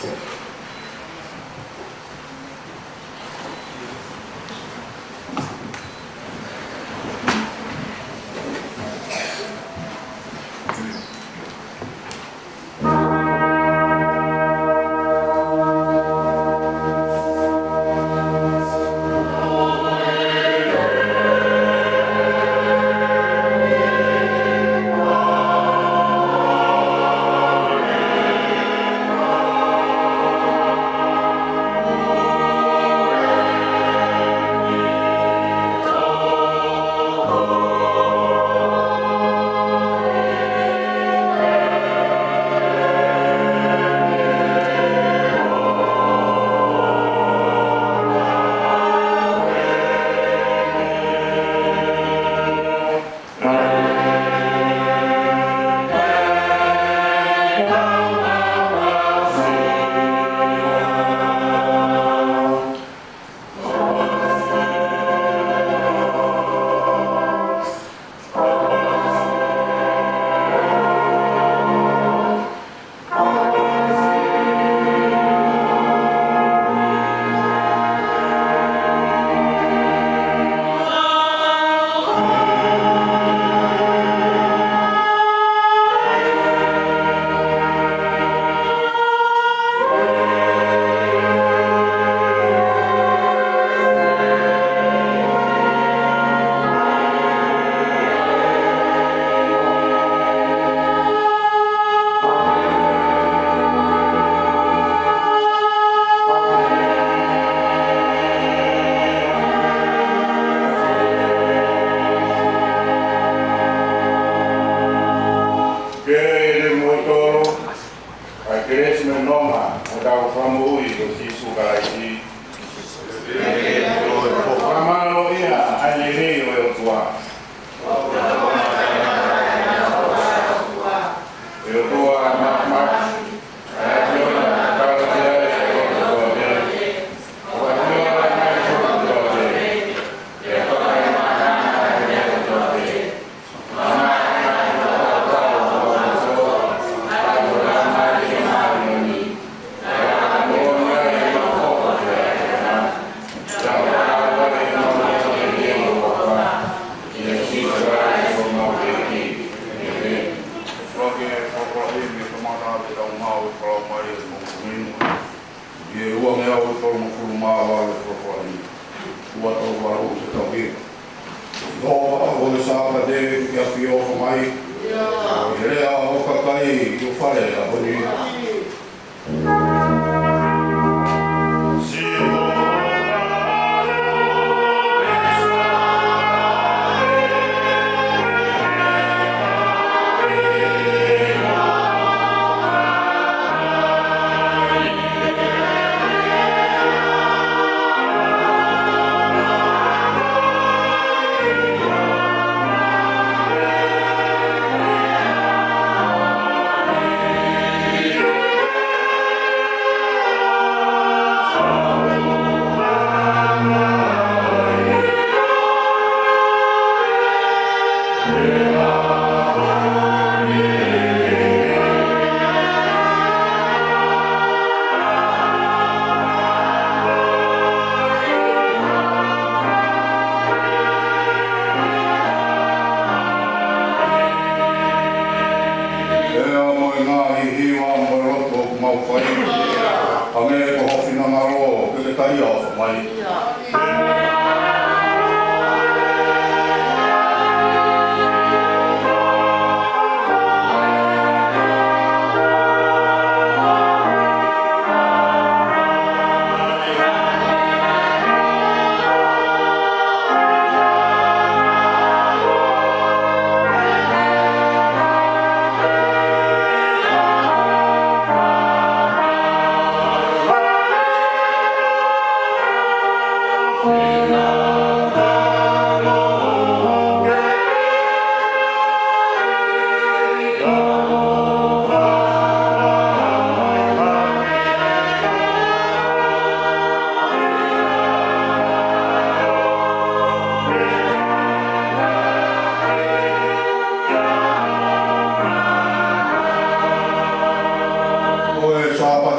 Yeah.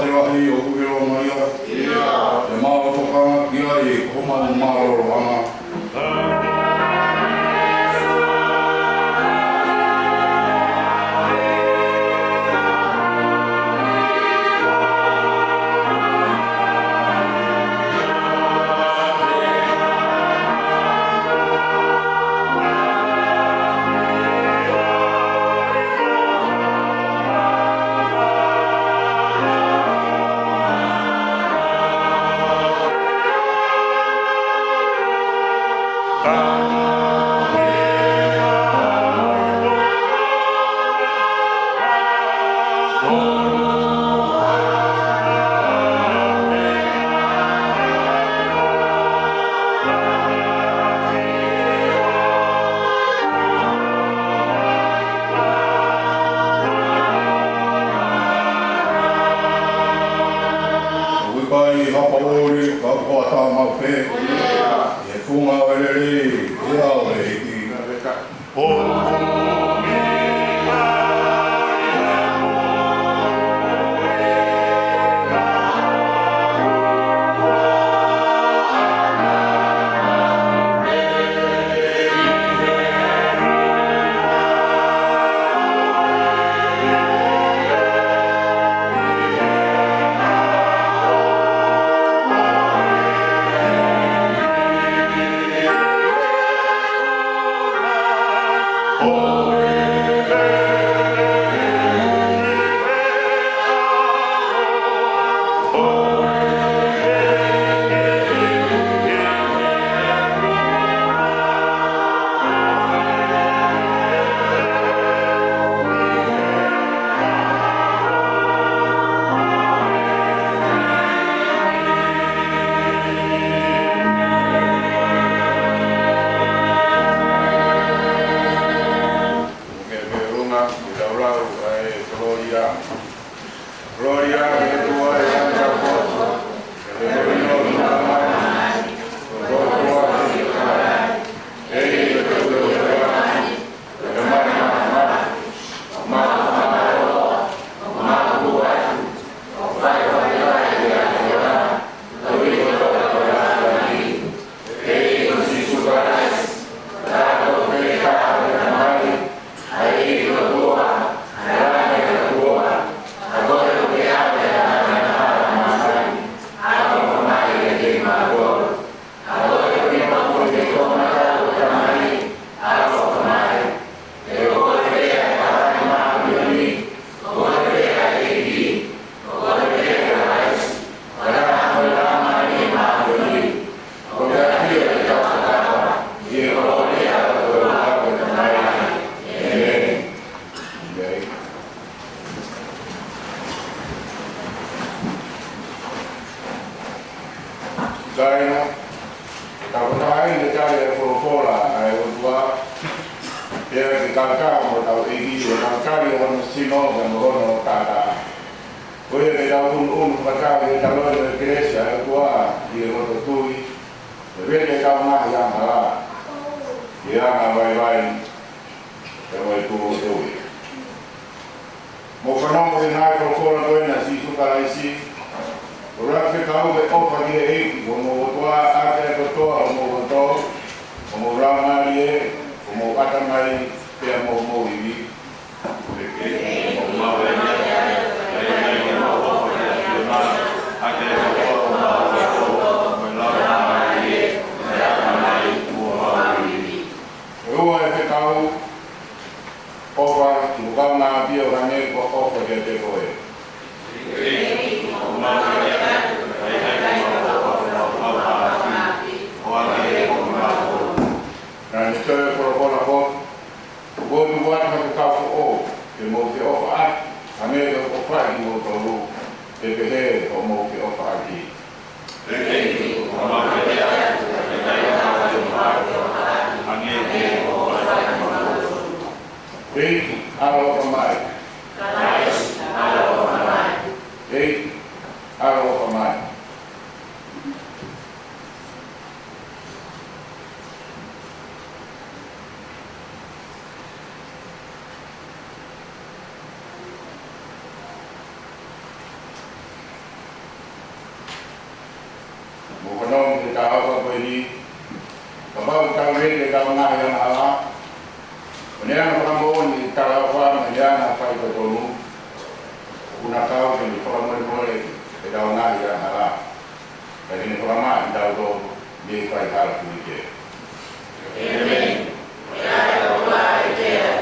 te wahi o kuhiro maia. Te mao tokanga ki ai koma maroro anga. apa ini kabau kawin dekat mana yang ala menyang perambon di talawan menyan apa itu dulu guna kau yang diformasi boleh dekat mana yang ala dari ini perama jauh di kaitan ini. Amen. Ya Allah ya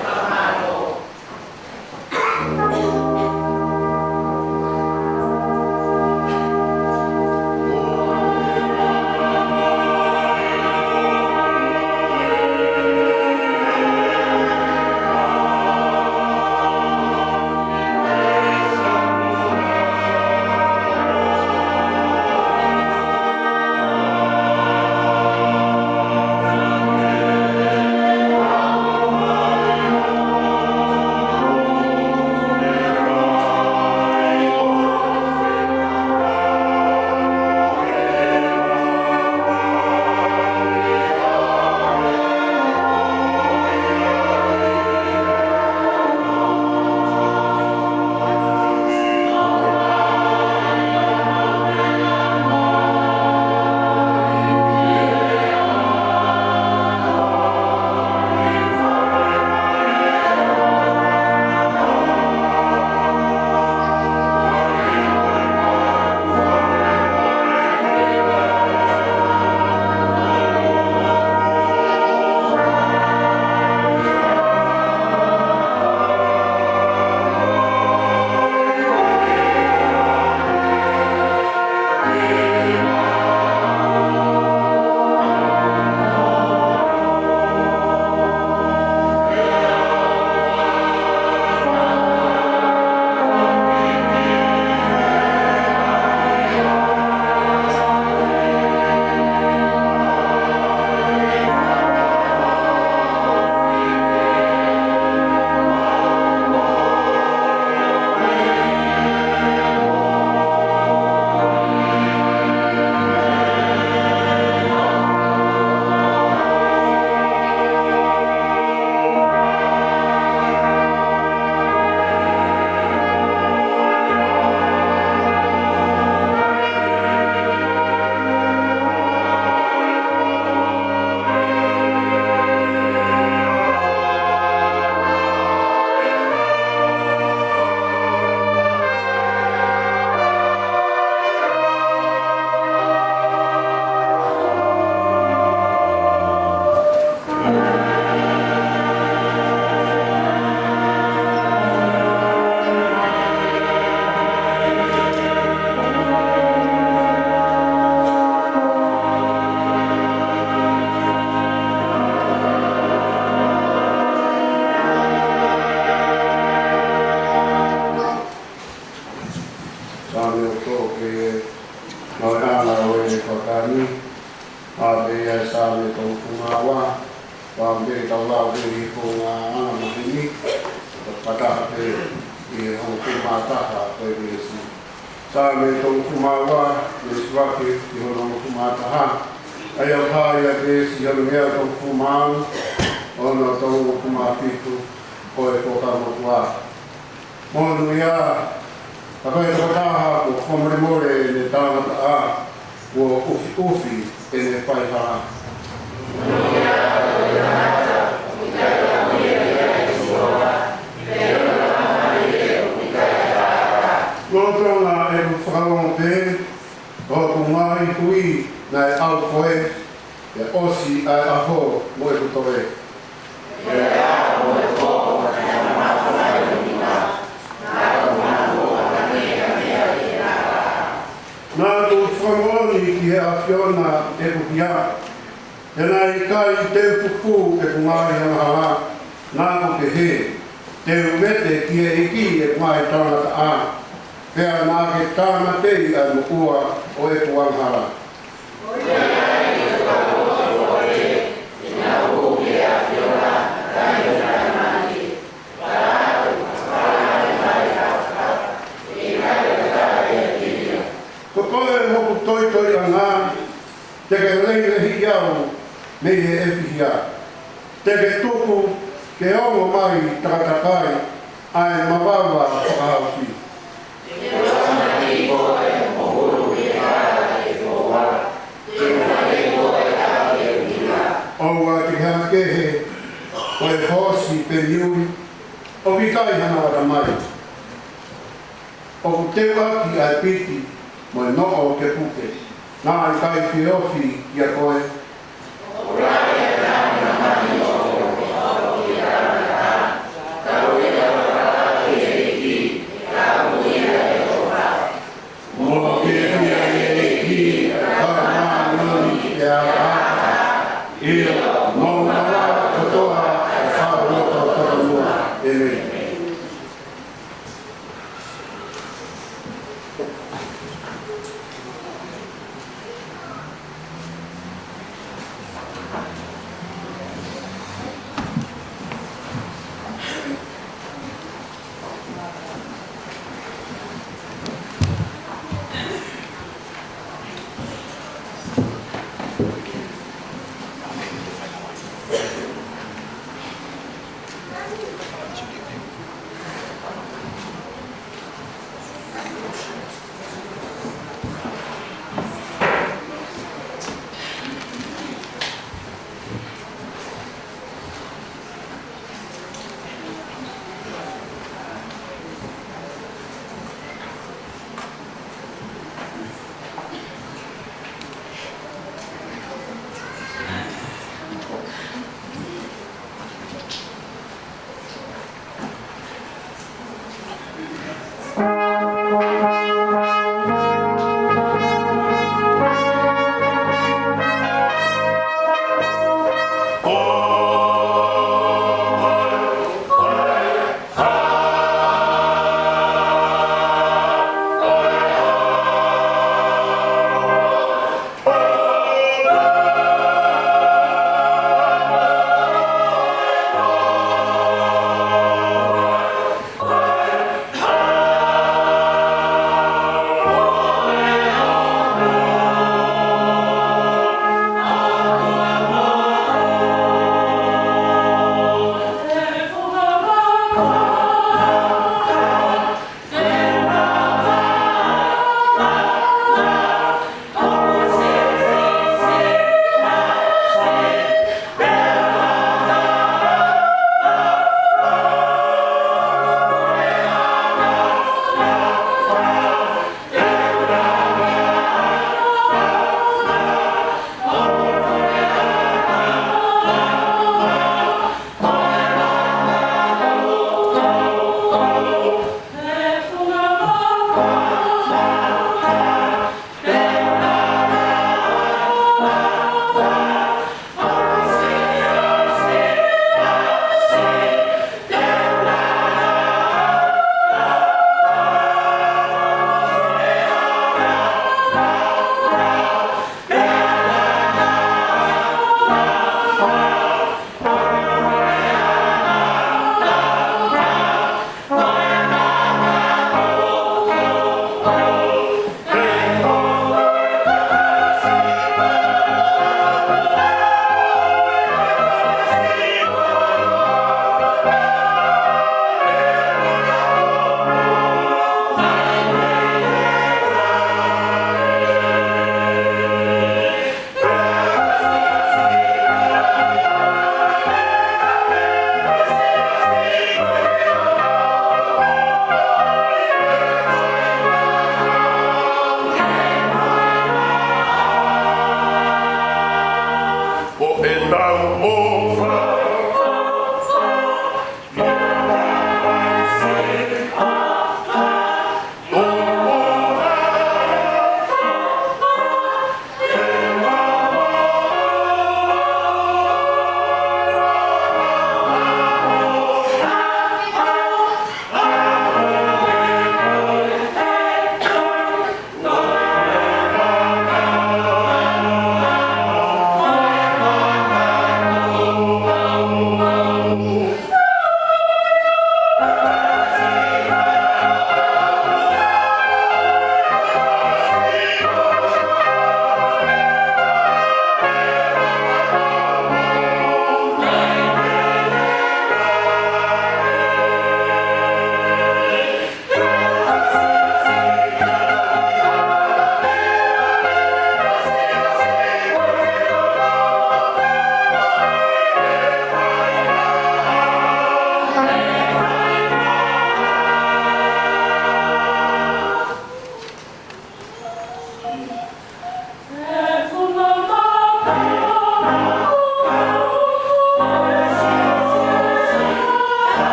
Tuhan. Thank you. kai hana ora mai. O ku te waki ai piti mo e noko o ke puke. Nā ai kai whiofi i a koe.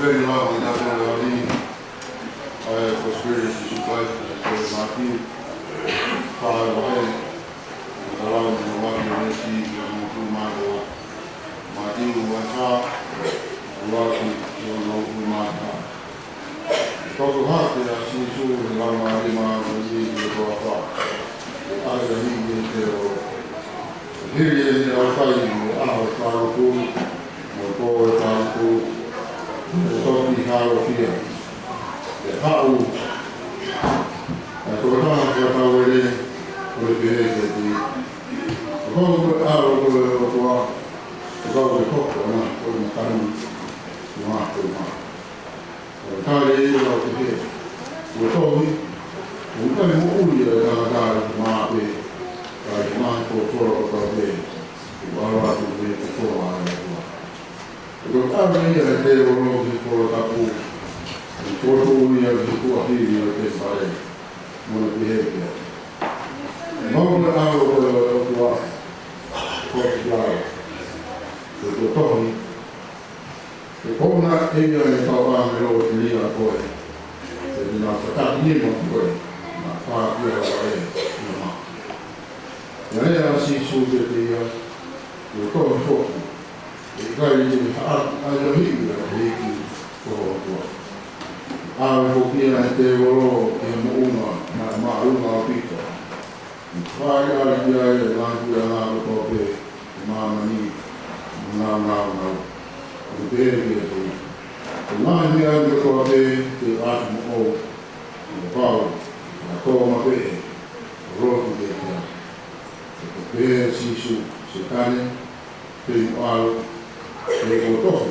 very long in I prosperity supply for Martin, Father Way, around the one see the Martin Wata, Rocky, Mata. Toku hati ya sisu lama lima mziki kwa fa. Aga hii ndio hili ni afai ni aho faruku, mko faruku, toki haro pia. Hau kwa wale wale kwa aro kwa na kwa kanu kwa kale hiyo wapekee utowi ukali muuli ya kala maape kwa mambo kwa wale watu kwa wale kwa kale hiyo ndio ndio kwa tapu kwa unia kwa hili yote pale mwana behavior mambo hayo kwa tohi Kona hiyo ni kwa melo tulia kwa na fakati ni kwa na kwa hiyo wale na yale si suje pia kwa kwa gari ni ayo hivi hiki kwa pia tewolo emu na mauma pita mfaya ya langu ya na kwa mama ni na very good. The line here in the Corday, the Arm O, the Power, the Coma Bay, the Road to get there. The Bear Sishu, Sitani, Film Al, the Otofi,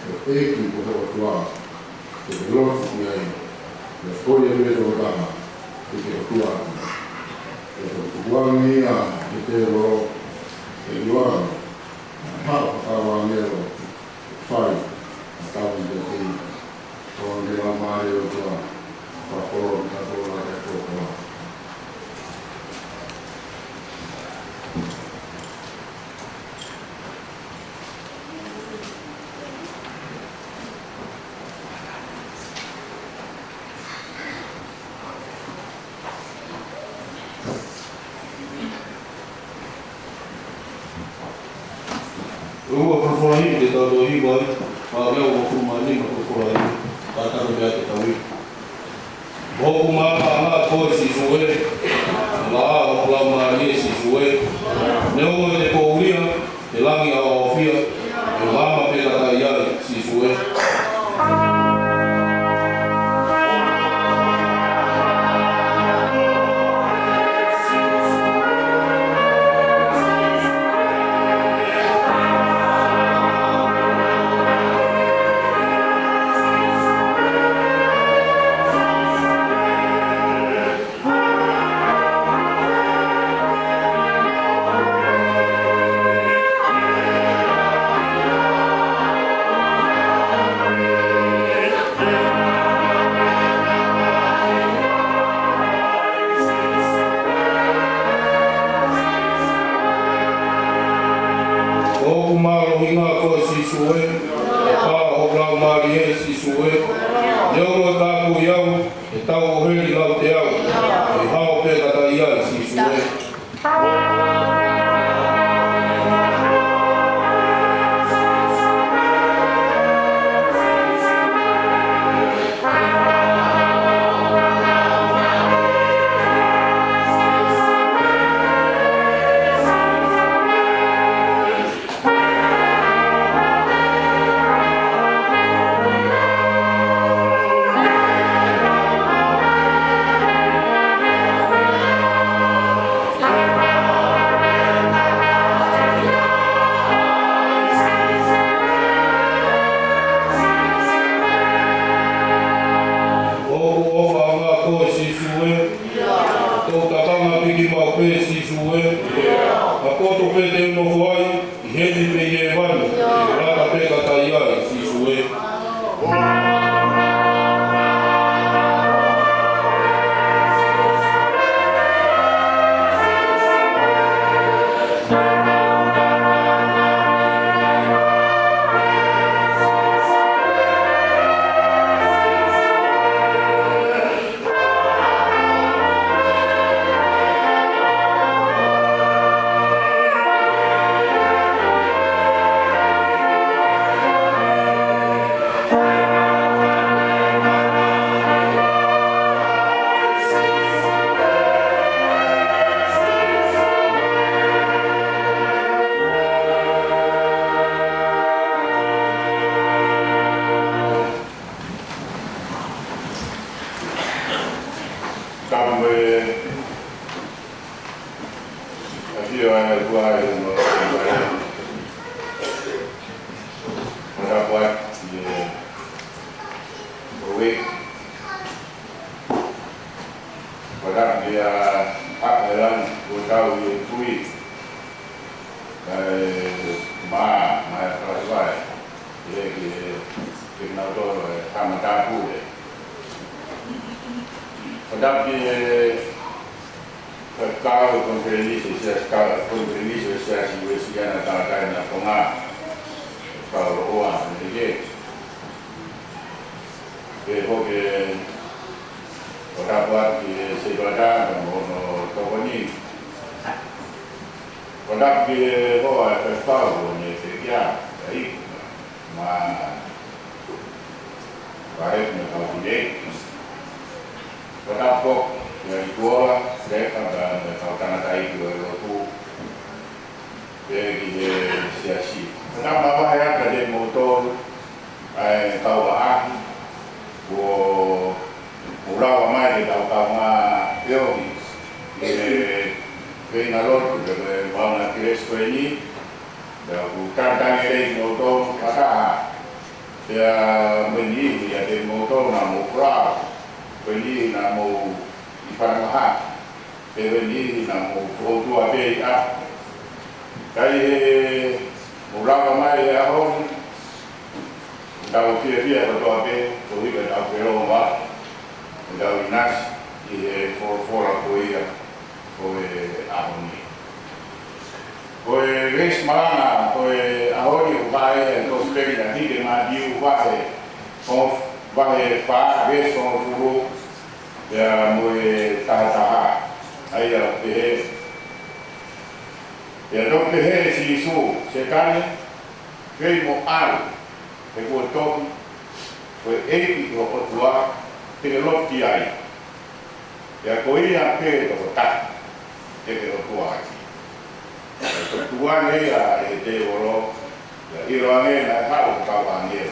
the Eki Bohotua, the Lord of the Ain, the Folia Beto Dama, the Ketua, the Guamia, the Tero, the Yuan, the Half Awanero. Fai, estava em Brasil, onde lá Mário para fora, para fora, para fora. Por favor, que todo igual, para ver o comandante por favor, para ver que está bem. Vou tomar a coisa se joelho, lá o plano se joelho, não é de corria, de lá que a ofia, de lá para pegar a ia se joelho. week. Pada dia akhiran kau tui terlibat dia kena tu sama tahu deh. Pada dia kalau konferensi sosial siwesian antara na tengah kalau orang ni dia boleh orang buat di sekolah dan orang ni orang dia buat festival ni sekian baik baik mereka boleh orang buat dari dua mereka dan kalau tahu dua tu dia siasi. Kenapa bahaya kerja motor kau pulau mai di tahu yo nalor de bawah kires ini dah bukan tangere motor kata dia meni dia de motor namu pulau beli namu ipan mahal beli namu produk apa kai pulau mai ahon tahu dia produk apa tu dia tahu kalau Dawi nas di for koia koe ahoni koe res malana koe ahoni upai to speri da hide ma di upai of vai fa res on furu ya moe taha aya pe ya do pe si su se kane fe mo al e ko to koe e ko tua te lo ti ai ya koi ya pe to ta te lo tua ai to tua ne ya e te oro ya i ro ne na ha o ka wa ne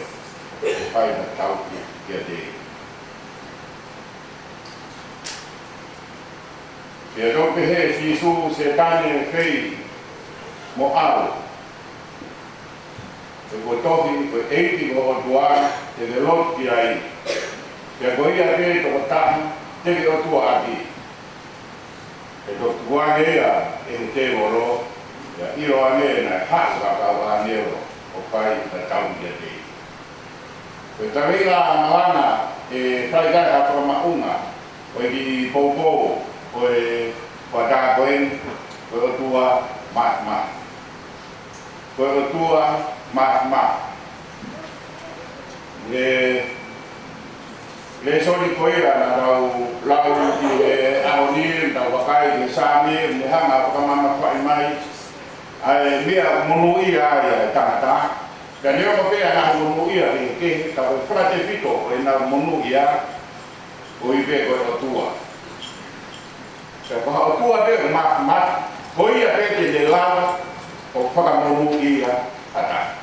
pai na tau ki te ya do pe he si su se tane fei mo ao ko to ko e ti ko tua te lo ti ai ya koi ya pe to ta te lo tua aki e to tua ne ya e te oro ya i ro ne na ha sa ka wa ne o pai na tau ya te ko ta ringa malana e fai ga fra maunga ko di popo ko e pada koen ko tua ma ko tua ma le soli koira na lau di aoni da wakai di sami ni hanga kama fai mai ai mia monui ya tata dan yo ko pea na monui ya ke ta frate fito na monui ya o ibe ko tua se ko tua be ma koia be de lava o fa monui ya ata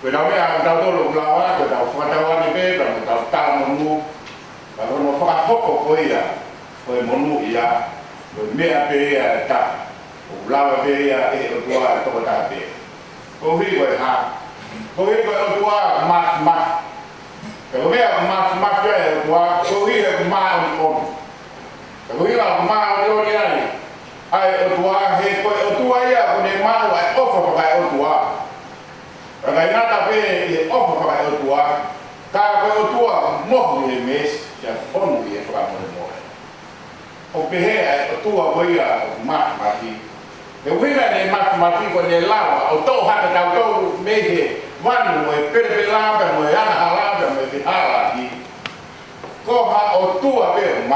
Kalau dia ada tu lulawa, kita fakta ni kita tahu menu, kalau nak fakta pokok koi ya, koi menu ya, koi mea pe ya tak, lulawa pe ya dua tu tak pe, koi koi ha, koi dua mat, kalau dia mat je dua, koi mat on, kalau dia mat on ni, ai dua he koi dua ya, koi mat ai offer pakai dua. Kalau nada pe offer para o tua, ka o tua mo ni mes, ya fono ni para mo. O pe o tua voia mati. E voia ni mati ko ni lava, o to ha ta to me he, wan mo pe lava mo ya na lava mo pe ala ki. Ko ha o tua pe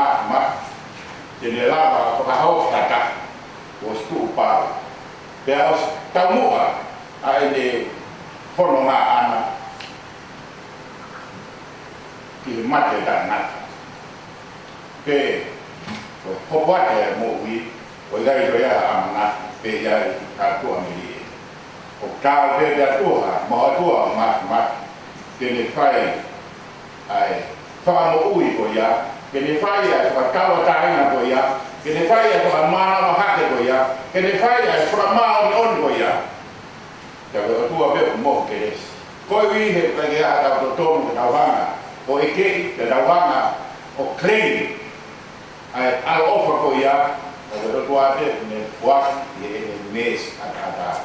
Jadi lava ko ha ho ta. O stu pa. Pe os ta mo ai ni Kono nga ana ki mate da na pe ko wate mo wi o dai do ya amana pe ya ka tu amili o ka pe da tu ha mo tu ma ke ni fai ai fa mo ui ko ya ke ni fai ya fa ka wa ta na ko ya ke ni fai ya fa ma na ha ke ko ya ke ni fai ya fa ma on ko ya Kalau tua be mo keres. Koi wi he pagi ada to to na wanga. o eke te rawanga o claim ai al offer ko ia o do tuate ne fuak ye mes ata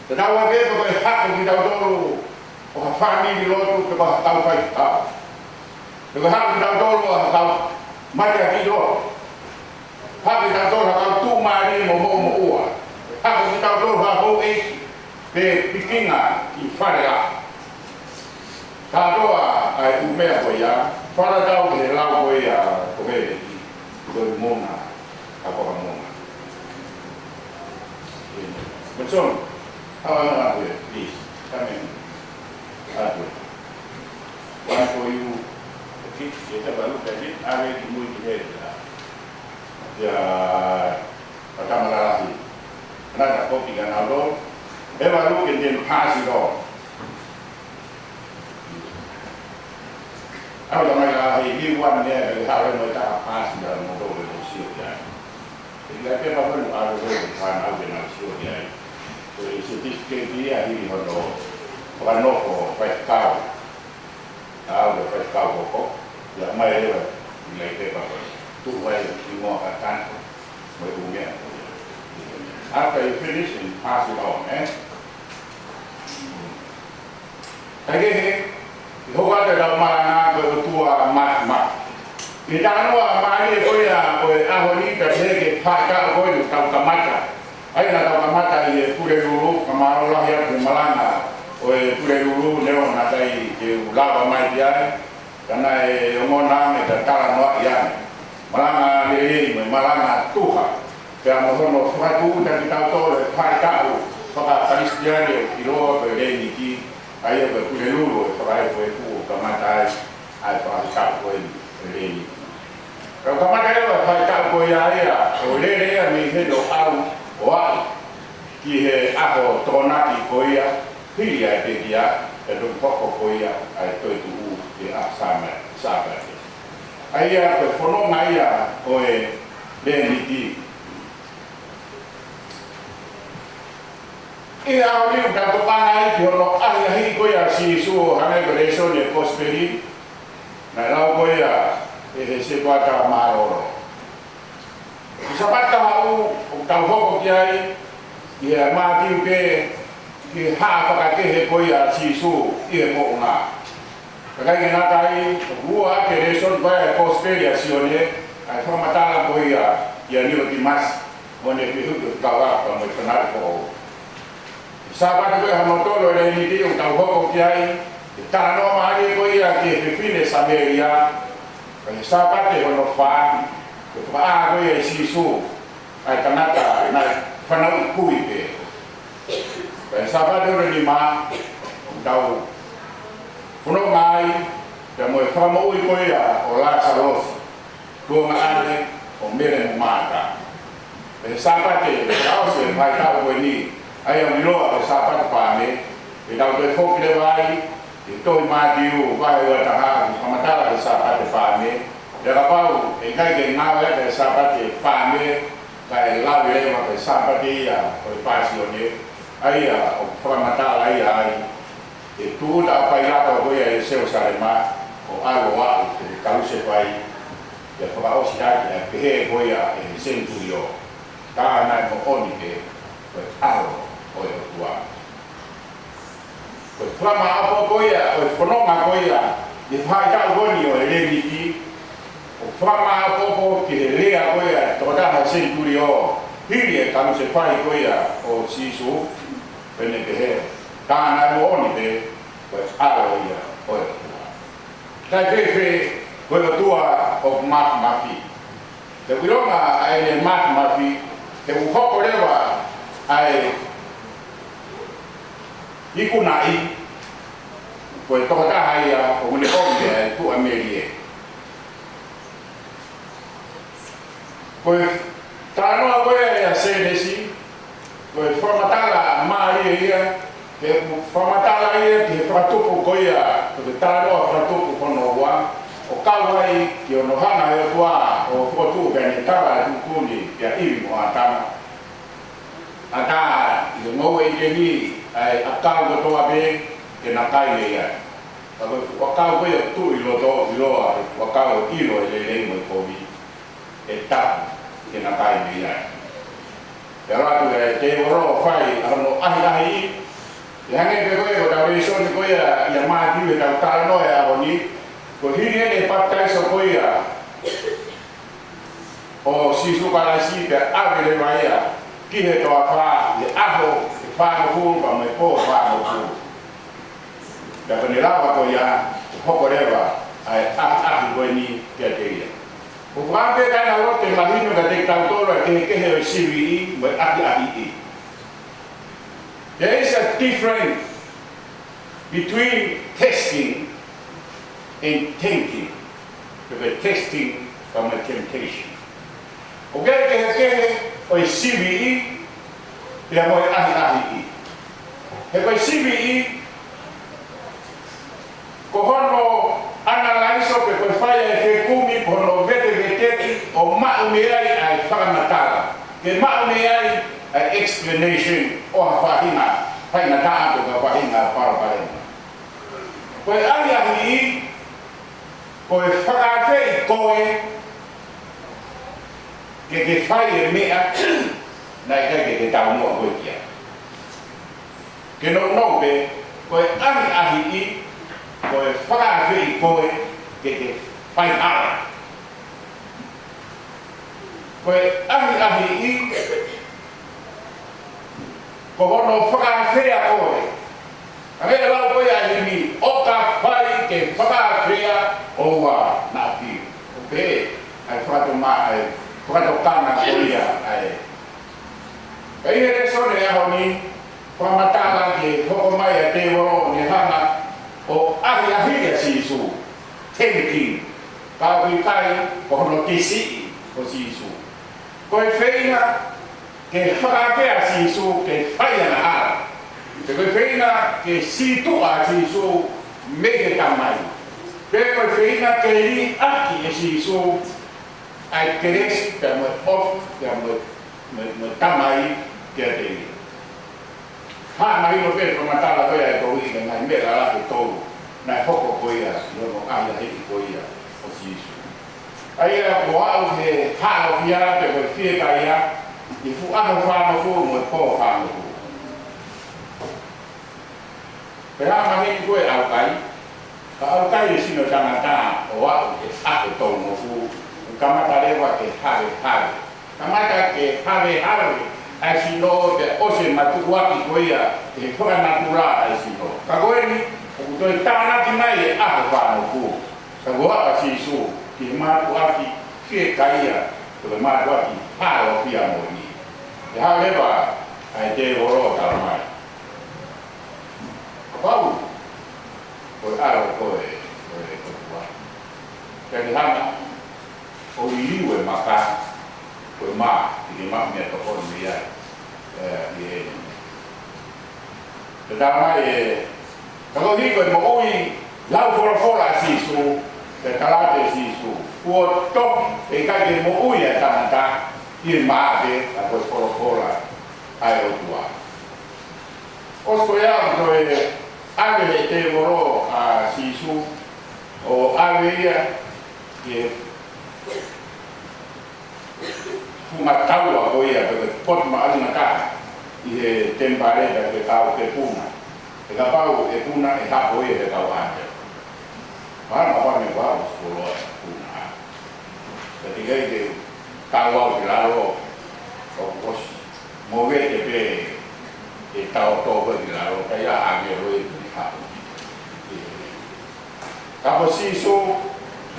te dawa ge ko e hakko ki daw dolo o ha family lotu ke ba tau fai ta te hakko ki daw dolo o tau mata ki do hakko ki daw dolo ka tu mari mo ua hakko ki daw dolo ha ho e te pikinga i wharea. Ka roa ai umea ko ia, whara tau ke lau ko ia ko hele ki koi mona, ka koha mona. Matson, hawa na atu e, please, come in. Atu. One for you, the kids, ye te balu ka hit, awe ki mui ki hele la. Ia, patamara lahi. Nata kopi ka na lo, e balu ke ten pasi lo. Aku tak mahu ini wan ni ada hal yang mereka pas dalam motor manusia dia. Jadi apa pun ada kan ada manusia dia. Jadi sertifikat dia ini hono, bukan noko, five cow. Ada five cow kok. Ya mai dia nilai apa pun. Tu wai semua akan berumia. After you finish and pass it on, Lagi Hoga te dau mana ko tua mat. Kita anua mari ko ya ko ahoni ka hege phaka ko du tau kamata. Ai na tau kamata ye pure lulu kamaro la ya ke malanga. O pure lulu leo na dai ke ulava mai dia. Kana e ngona me ta tala no ya. Malanga le me malanga tuha. Ke amo no fratu ta kita to le phaka u. Phaka kristiane kilo ko le ni ki ai ko pure lulu ko ai ko kamata ai fa ko ni kalau kamata le fa ko ya ya o le le mi he do au wa ki he aho tonaki ko ya hilia te dia e do ko ya ai to tu e asama saba ai ya ko fono mai ya o e le ni ti e a oli ka to ana i no ai hi ko ya si su hane ko le so ne prosperi na la ko ya e se ko ta ma oro sa pa ta u ta ho ko ai ia ma ti ke ki ha pa ka ke ko ya si su i mo nga ka ga na tai bua ke le so va prosperi a si one ai fa mata la ko ya ni lo ti mas mo ne fi hu ka wa pa mo na ko Sabat ko ang motolo le ni di tau hoko kiai ta no mari ko ia ki fine saberia ka sabat e no fa ko fa ko ia sisu ai kanata na fanau kuite ka sabat le ni ma tau puno mai ya mo fa mo ko ia o la salos ko ma ane o mere mata ka sabat e tau se mai tau ko ni ai am loa ke sapat pa me e dau te fok le vai e toi ma diu vai wa ta ha kamata ke sapat pa me de la pau e kai ke na va ke sapat pa me kai la le ma ke sapat ya o pasione ai a o kamata ai ai e tu da pa ya to go ya se o sare ma o algo wa ke ka se vai ya fa o si ya ke he go ya e centurio ta na mo oni ke algo o tua o flama apo koia o fonoma koia e fai ka goni o eleviti o flama apo ke lea koia toda ha centurio hirie kanu se fai koia o sisu pene ke he kana mo oni de pues aro ia o tua ta fe ko tua o mafi te wiroma ai le mafi te u hoko lewa ai iku nai ko to ta hai ya o le o me tu amerie ko ta no ko ya se desi ko formatala mari ya ke formatala ya ke fratu ko ya ko ta no fratu ko no wa o kawai ki no hana yo tua o fotu ga ni tara tu kuni ya iri mo ata ata yo no we ke ni ai akau ko to abe ke na kai le ya wakau koe tu ilo to ilo wakau ilo le mo kovi eta ke na kai me ya ya ra tu te oro fai ano ahi ya nge pe koe ko da reso ni koe ya ma di we ta no ya oni ko hiri ne patai so koe ya o si su para si pe ave le mai ya ki he to afa le aho fa no ko me po fa no ko da penelawa ko ya hokoreva ai ko ni te te o frante ka na rote marino da te tautoro ke he CVE but ai. There is a difference between testing and thinking. The testing from a temptation. Okay, ke o CVE ya mo ai. He ko CVE kohono analyze o pe fai e kumi kono vete veteki o maumeai ai whakanatara. Ke maumeai ai explanation o whahinga whainata ako ka whahinga paraparena. Koe ahi koe whakawhei koe ke whai e mea na i ke tau mua koe kia. Ke no pe koe ahi koe whakawhei koe ke whai ara. Koe ahi ko hono whakawhea koe. Angea lau koe ahi mi o ka whai ke whakawhea o wa na pi. Ope, ai whakato kana koea ai. Ka ihe resone aho ni whamatala ke hoko mai a te woro ni hana o ahi sisu, tempting, ka kai ko hono kisi o sisu. Koe whainga ke whakawhea sisu ke whaia na ara. Te koe whainga ke situa sisu mege tamai. Pe koe whainga ke li aki e sisu ai keresi te mo off te mo tamai ke te li. Ha marino pe ko matala koe e koe ina ngai mera la ke tolu. Nai hoko koea, yono aia heki koea o sisu. Ai era ko au he halo fiara te koe fie kai ia i fu ano whāno fu mo po whāno fu. Pe hama heki koe au kai, ka au kai e sino tangata o au e ake tono fu, kamata rewa ke hare. Kamata ke hare, ai sino te ose matuwaki koea e whaka natura ai sino. Ka koe ni, toi tāna ki mai e ake whāno fu, ka goa a sisu, ki mātu aki fie kaia, ko le mātu aki hāo fia mo ni. E hā lewa ai te oro tala mai. Pau, koe aro koe tua. Kia ki hana, o iliu e maka, koe mā, ki ke mā mea tokon mi ai, i e. Te tala mai e, kako hiko e mo ui, lau fora sisu, te kalate sisu. Kua tok e kai ke mo ui e tanata, i maate, a koe fora ai o tua. Osko iau koe ave te moro a sisu, o ave ia, ke fumataua koe ia, ke potma alina kaha, i he tempareta ke tau ke puna. E ka pau e puna e hapo ia he tau ate. Mahana whange wau skoloa puna. Ka tikai te tau au te laro o kosi. Mo vete pe e tau toba te laro, ka ia age roe te hapo. Ka po sisu,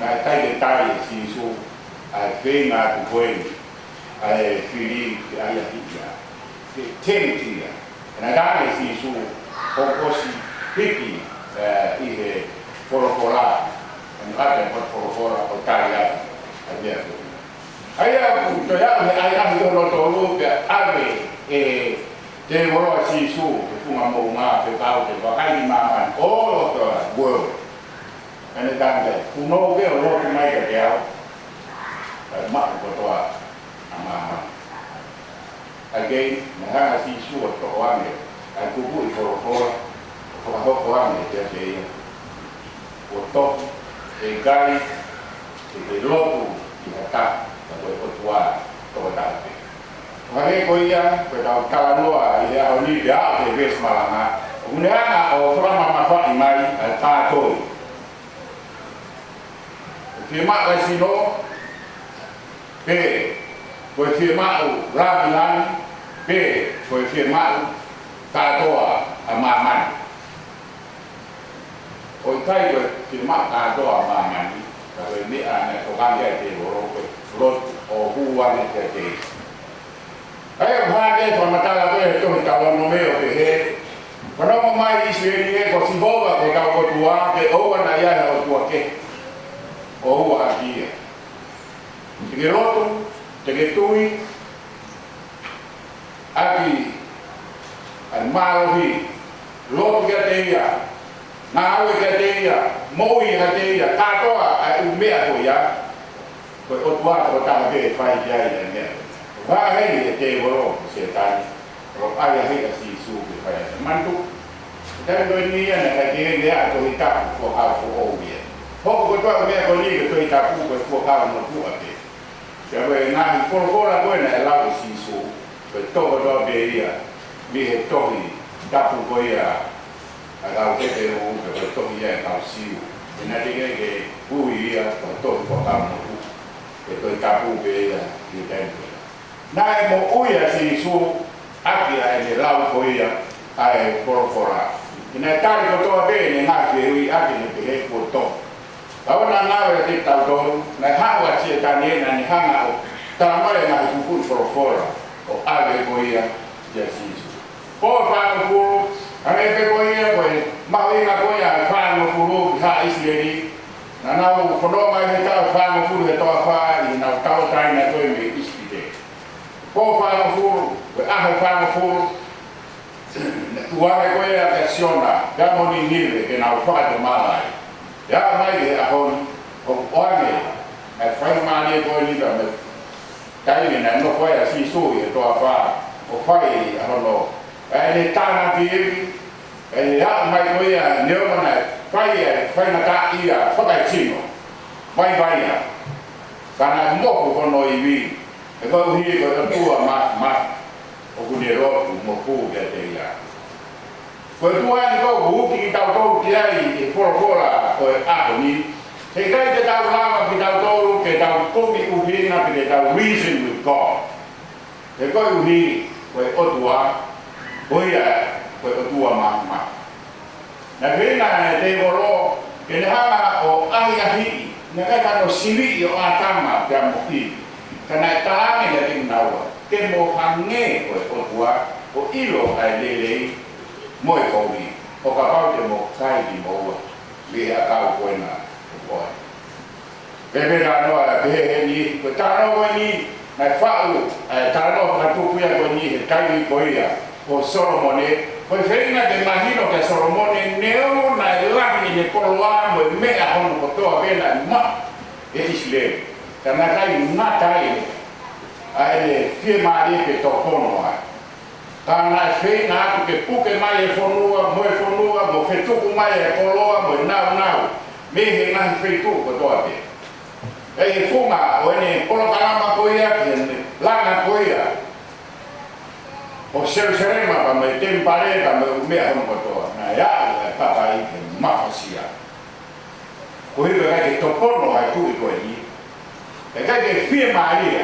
na e tai te tai sisu, ai whenga tu koeni, ai whiri te aia hitia, te tentia. Na dane sisu, kokosi hiki i he forofora, and ate pot forofora o tari ate, a mea koe. Aia to ia me ai ahi ono tolu pe ave e te moroa sisu, te funga mou ngā, te tau te wakaini māman, all of the world. Ane tante, kuno ke o roki mai ka te au, mako kotoa a māman. Again, me hanga sisu o to ane, ai kupu I forofora, whakahoko ane te ia. o to e gai e lotu i hata ka koe otua to ta te hare ko ia ko ta kala noa i a oni ia te ves malanga unea o frama mafa i mai a ta toi ke ma ka sino pe ko firmau rabilan pe ko firmau katoa a mamani o kai ko firmau katoa a mamani ka ko ni ana ko kan ya te ro o huwa ni te ai ba ke to matala ko to ta no me o pe Kalau mai Israel ko si boba ko ka ko tua ke o na ya o tua ke o wa aquí ke roto te tui aquí al malo lotu ke te ia na awe ke te ia moi ke te ia katoa ai umea ko ia ko o tua ko ta ke fai ia ia ne va ai te voro se tai ro ai ai si su ke fai mantu dan do ni ana ka ke dia to ita ko ha fo o ia ho ko to me ko ni to ita ku ko ha no ku ate ya we na ko la ko na la si su ko to do be ia mi he to ni ta pu ko ia aga ke te o ko to ia ka si na de ke ku ia to ko ha no ku ko ita pu be ia ni ta na mo uia si su aki ai le la ko ia ai fora ina tari ko to bene na ke ui aki ne pe ko to awana na we te ta do na hawa chi ta ne na ni hanga o ta mare na ku fora o ave ko ia ya si ko fa no fu ane pe ko ia ko ma we na ko ia fa no fu ha isleri na na o fodo mai me ta fa no fu he to fa ni na ta ta na ko me ispide ko fa no fu a fa no fu tuare ko ia versiona da moni nive que na fa de malai ya mai a hon o ane e fai mali ko ni da me kai ni na no foi assim su e to fa o fai a no e ni tana ti e ya mai ko ia ne o na fai na ta ia fa kai chino vai ya kana mo ko no ivi e ko hi ko tu ma o kunero mo ku ke te ia ko tu ai ko hu ki ta to ki ai e fora ko a ni te kai te ta lava ki ta to ke ta ko mi u hi na ki ta reason with God te ko u hi ko o tua o ia ko o tua ma na vena te voro ke ne ha o ai a hi na ka no sili o atama te mo ki kana ta ni le tin nawa ke mo hange o tua o ilo ai lele mo e komi o ka pau te mo kai di mo li a ka ko na o pe pe na no a pe ni ko ta no ni na fa u ta no na tu pu ya ko ni kai ko ia o Solomone ko feina de imagino que Solomone neo na la ni de koloa mo me a hono ko to a vela ma e tisle kana kai na tai ai fie mari ke to kono ai kana fe na tu ke puke mai e fonua mo fe tu mai e koloa mo na me he na fe tu ko to ate e fuma o ne polo kalama ko ia ke lana ko ia o serema pa me tempare pa me a no ko to na ya pa pa i ma fasia ko i ke to kono ai tu ko i e ke fie mari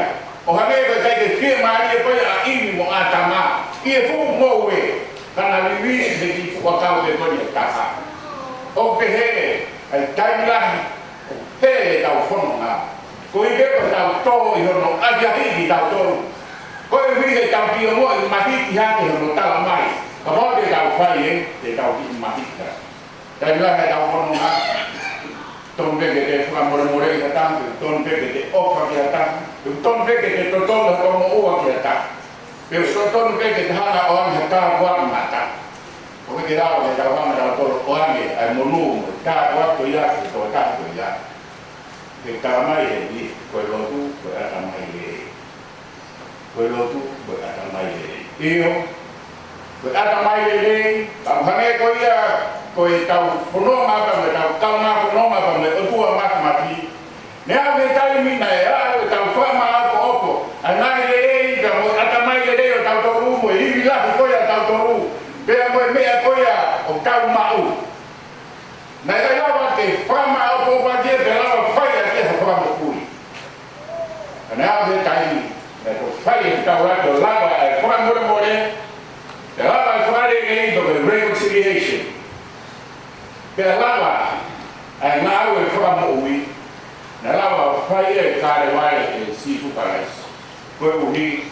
o hane ko kai ke mari ko ya ini mo atama e fu mo we kana vivi de ki fu ka de ko ni tasa o pe he ai tai la he ta fono na ko i ke ko ta to i no a ya hi ta to ko i vi ta pi mo i ma hi ha ke no ta mai ka ba de ta fa ye de ta ki ma hi ta tai la he ta fono na ton pe que te fue amor more que tanto ton pe que te ofa que tanto ton pe que te totolo como uva que tanto pero ton pe que te hana on hata kwa mata porque que dao de trabajo de todo oame al monum ta kwa to ya to ta to ya que tamai ni ko lo tu ko tamai le ko lo tu ko tamai le io ko tamai le ka hane ko ya koe tau whanua mapa me tau kaunga whanua mapa me otua makamati. Nea me tai mina e a o tau whama ako opo. A nai le ei ka mo atamai le reo tau toru mo hivi lahi koe a tau toru. Pea moe mea koe a o tau mau. Nai kai lawa te whama ako patie pe lawa whai a te hawhama kui. Nea me tai me ko whai e tau rato lawa e whamore more. Te lawa e whare ei to me reconciliation. Pea lawa e ngau e whama ui. Na lawa whai e kāre wai e sifu parais. Koe uhi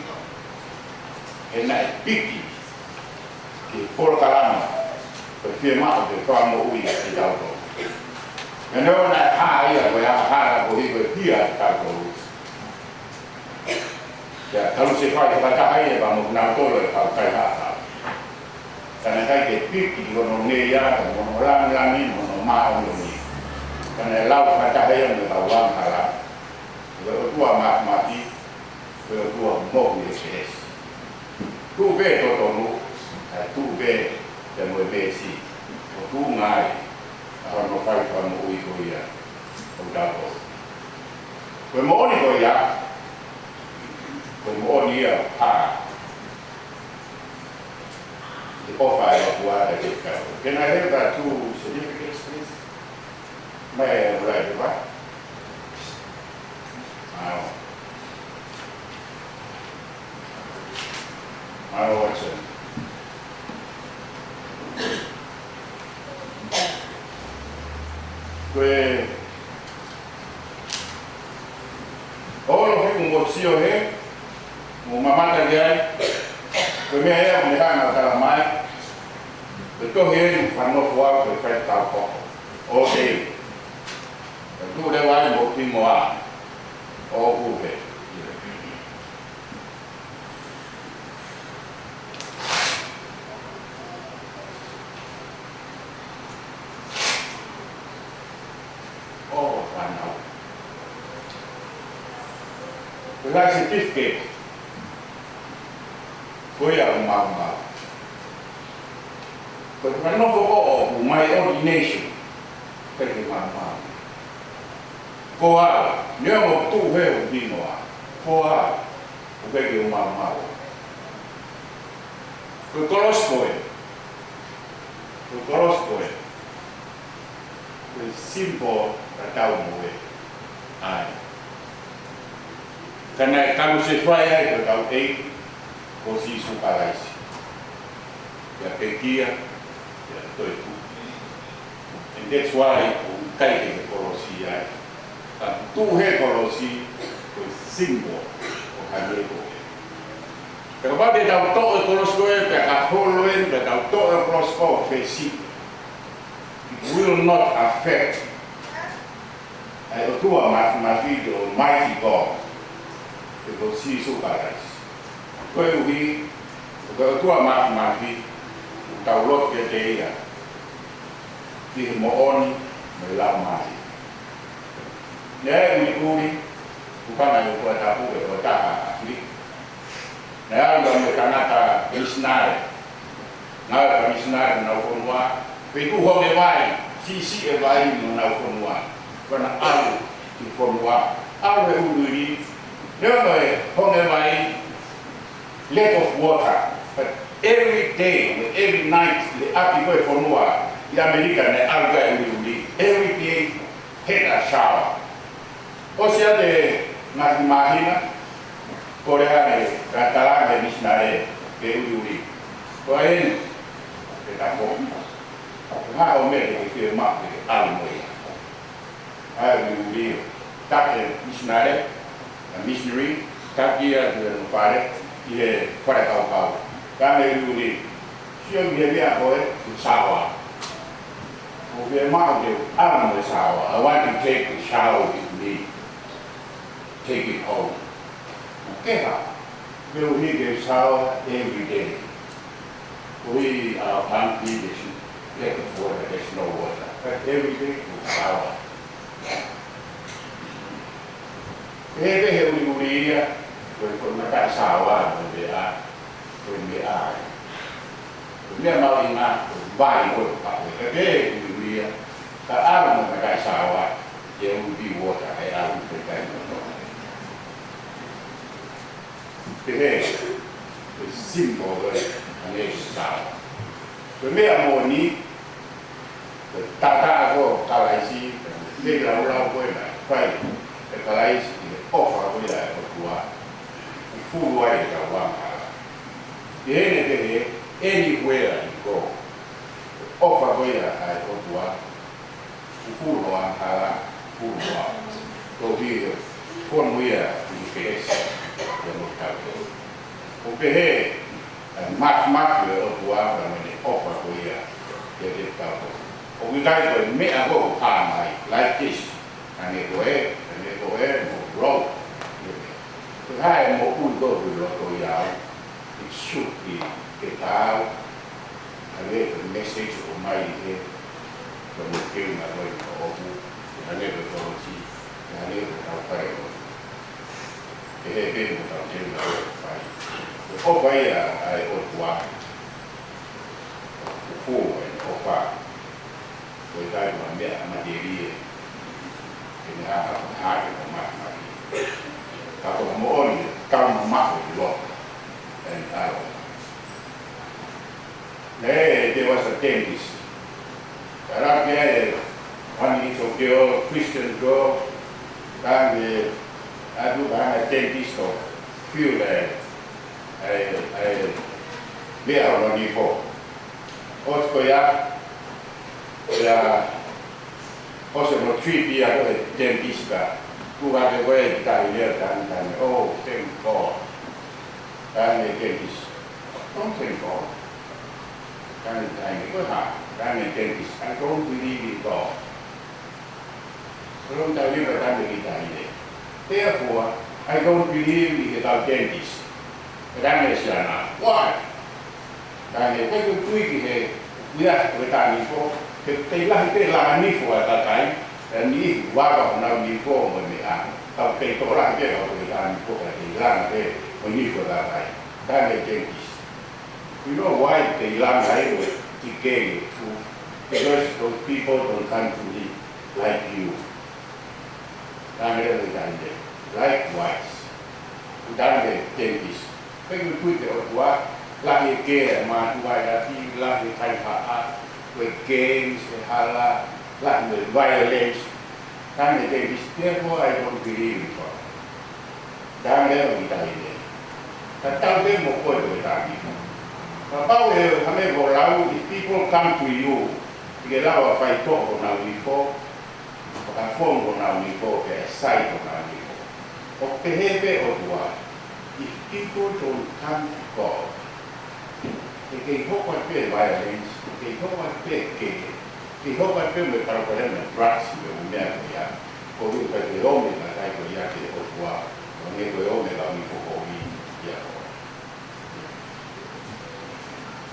e na e piki ki polokarama. Koe whia mao te whama ui e tauto. E neo na e haa ia koe a hara koe koe pia e tauto. Kia talu se whai whakahai e wamo nau tolo e kau kai haa. Kana kai ke piki kono nge ia, kono rami, kono maa ni. Kana lau whakahai ane tau wanghala. Koe o tua makamati, koe o tua mohu e ke esi. Tu be totonu, tu be te moe besi. O tu ngai, a hono whai whamu ui koia, o dapo. Koe mooni koia, koe mooni ia paa. Te ofa e o tua e te kau. Can I have that two certificates, please? May I write it back? I don't watch it. Koe olo he mo sio he mo mamata gai koe mea ea mo hanga kala mai koe to he whano fua koe whai tau koko o hei koe tu re wai mo pimo a o uhe Lai certificate koe a umau. Koe whanoko o my ordination kere mau. Ko a, nea mo tu he o dinoa. Ko a, o kere umau. Koe koloskoe. Koe simpo ka tau moe. Ai. Kana kamu se fai ai ko tau ei ko si su paraisi. Ya pekia ya toi tu. And that's why o kai ke kolosi ai. Ta tu he kolosi ko simbo o kaleko. Pero va de tau to kolosko e pe a holo en pe tau to kolosko fesi. It will not affect ai o tua mathematical mighty God. Ko si su parais. Koe uhi, ko tua mahi, tau lot ke te ia. Ki mo oni, me lau mahi. Nea uri, ukana yu kua tapu e o taha afri. Nea yu me kanata misnare. Nau ka misnare nau konua. Peku home vai, si e vai no nau konua. Kona alu ki konua. Alu e uri, no, honge mai lack of water, but every day, every night, the api koe whanua i Amerika ne alga uri. Every day, had a shower. O sea de mahina, koreane, katalane, misnare, ke uri. Ko aen, ke tako. Nga o mele ke firma ke almoia. Ai uri, take misnare, a missionary, takia de no fare, e fare kau. Kame uri, sio bia hoe sawa. O be ma de amo sawa. I want to take a shower with me. Take it home. Okay, we'll need a shower every day. We are hungry, there's water, there's no water. But every day we shower. Ebe he uri koe koe maka sawa koe me ai. Mia mau ina vai ko pa ke ke mia ka alu na kai sawa ye ubi water ai alu ke kai no ke simple le ane sawa ke mia mo ni tata ko kalaisi le la ko na kai ke kalaisi ofa ko ya ko tua fu wa ya wa ye ne anywhere you go, offer where I go to work, full one, full one. So we from where you face the locality. Okay, and much of work and when they offer where they get covered. We guys will make a go like this, and they go ahead, and roll. So I am more go to local yard. It should be get out. I read the message of my head from the king I went to Obu. I never go see. I never go fight. They had been without him to fight. The over here I ought walk. The four and over. We died one day at Madeira. And I have a heart of my money. But I'm only come with lot. And there was a dentist. Around there, one little girl, Christian girl, and I do a dentist of feel I be out on before. Also, also no 3 years dentist who had a way to die there and oh, thank God. And the dentist, don't thank God. And I go hard. And the dentist, I don't believe in God. So don't tell you that I'm the therefore, I don't believe in the dentist. But I'm why? And the way you tweak it, we have to return before. They like me for at that time. And me, what now before when they are. How they go like that, or they are before they land there. When you for that time, then the dentist. You know why they learn I was decaying too? Because those people don't come to me like you. And likewise, then the dentist. When you put the work, like a game, man, like a type with games, like the violence, and the dentist. Therefore, I don't believe in God. Then we die there. Tao đến một quần người ta đi. Và bao giờ hắn ấy bảo là if people come to you, thì cái nào phải tốt của nào đi phố, và phone của nào đi phố, cái site của nào đi phố. Hoặc cái hệ về ở ngoài, if people don't come to God, thì cái hốc quan về violence, cái hốc quan về cái hốc quan về người ta có thể là drugs, người mẹ của nhà, có những cái hôm người ta cái của nhà thì ở ngoài, và những cái hôm người ta đi phố có đi.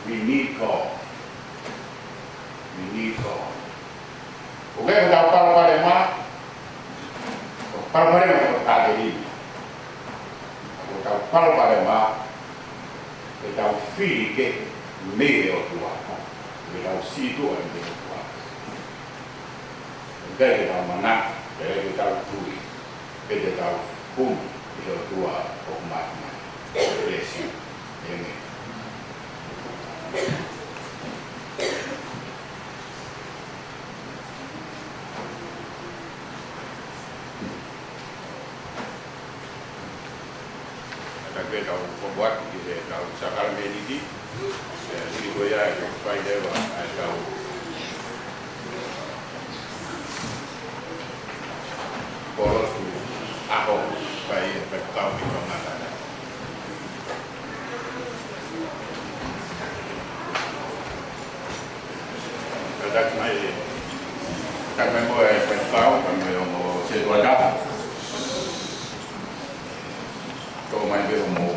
We need God. We need God. Okay, kita para kita tadi. Kita para kita feel ke medio tua. Kita situ ada tua. Kita mana? Kita tui. Kita pun kita tua umat. Resi ini. Tapi tahu pembuat dia tahu sakal mediti, jadi goya supaya dia tahu polos tu aku supaya tahu di mana. That's my member as well, kami mau sesuatu. So my member